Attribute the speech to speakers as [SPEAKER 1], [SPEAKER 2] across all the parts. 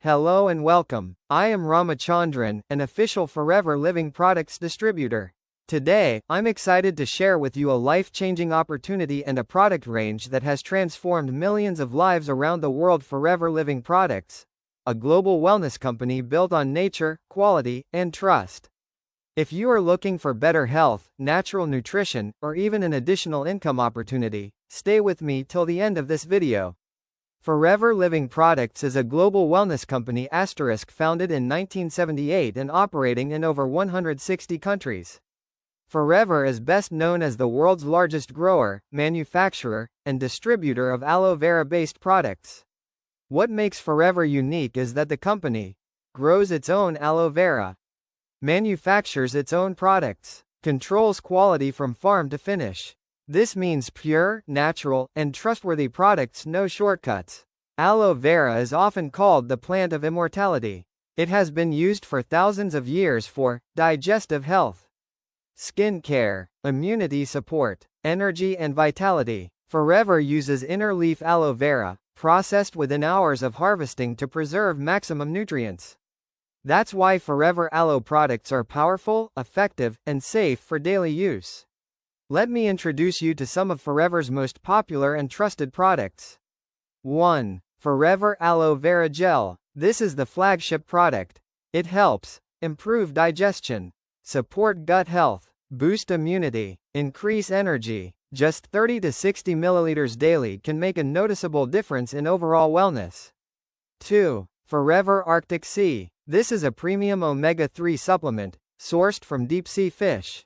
[SPEAKER 1] Hello and welcome. I am Ramachandran, an official Forever Living Products distributor. Today, I'm excited to share with you a life-changing opportunity and a product range that has transformed millions of lives around the world. Forever Living Products, a global wellness company built on nature, quality, and trust. If you are looking for better health, natural nutrition, or even an additional income opportunity, stay with me till the end of this video. Forever Living Products is a global wellness company founded in 1978 and operating in over 160 countries. Forever is best known as the world's largest grower, manufacturer, and distributor of aloe vera-based products. What makes Forever unique is that the company grows its own aloe vera, manufactures its own products, controls quality from farm to finish. This means pure, natural, and trustworthy products, no shortcuts. Aloe vera is often called the plant of immortality. It has been used for thousands of years for digestive health, skin care, immunity support, energy and vitality. Forever uses inner leaf aloe vera, processed within hours of harvesting to preserve maximum nutrients. That's why Forever aloe products are powerful, effective, and safe for daily use. Let me introduce you to some of Forever's most popular and trusted products. 1. Forever Aloe Vera Gel. This is the flagship product. It helps improve digestion, support gut health, boost immunity, increase energy. Just 30 to 60 milliliters daily can make a noticeable difference in overall wellness. 2. Forever Arctic Sea. This is a premium omega-3 supplement, sourced from deep-sea fish.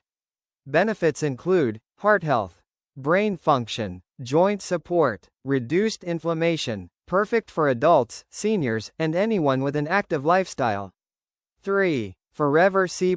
[SPEAKER 1] Benefits include heart health, brain function, joint support, reduced inflammation, perfect for adults, seniors, and anyone with an active lifestyle. 3. Forever C+.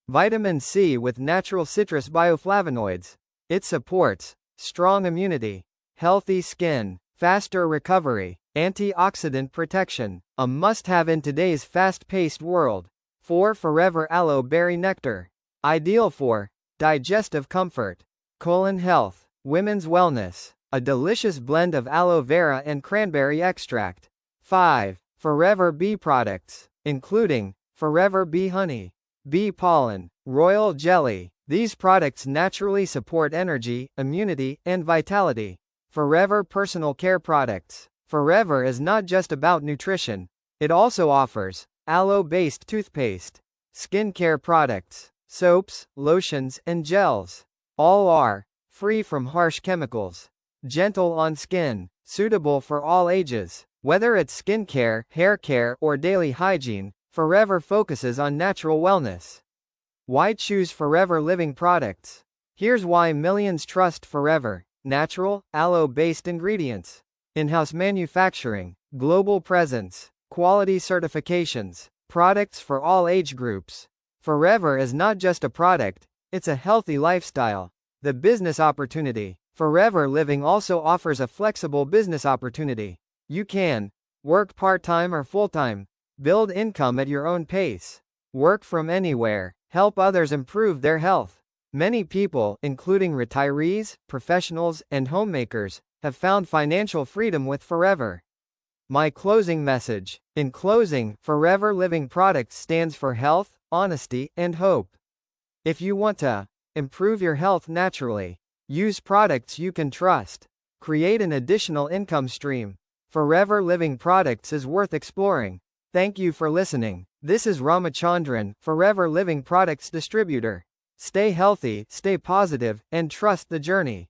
[SPEAKER 1] Vitamin C with natural citrus bioflavonoids. It supports strong immunity, healthy skin, faster recovery, antioxidant protection, a must-have in today's fast-paced world. 4. Forever Aloe Berry Nectar. Ideal for digestive comfort, colon health, women's wellness, a delicious blend of aloe vera and cranberry extract. 5. Forever Bee Products, including Forever Bee Honey, bee pollen, royal jelly. These products naturally support energy, immunity, and vitality. Forever Personal Care Products. Forever is not just about nutrition. It also offers aloe-based toothpaste, skincare products, soaps, lotions, and gels. All are free from harsh chemicals, gentle on skin, suitable for all ages. Whether it's skincare, hair care, or daily hygiene, Forever focuses on natural wellness. Why choose Forever Living Products? Here's why millions trust Forever. Natural, aloe-based ingredients, in-house manufacturing, global presence, quality certifications, products for all age groups. Forever is not just a product, it's a healthy lifestyle. The business opportunity. Forever Living also offers a flexible business opportunity. You can work part-time or full-time, build income at your own pace, work from anywhere, help others improve their health. Many people, including retirees, professionals, and homemakers, have found financial freedom with Forever. My closing message. In closing, Forever Living Products stands for health, honesty, and hope. If you want to improve your health naturally, use products you can trust, create an additional income stream, Forever Living Products is worth exploring. Thank you for listening. This is Ramachandran, Forever Living Products distributor. Stay healthy, stay positive, and trust the journey.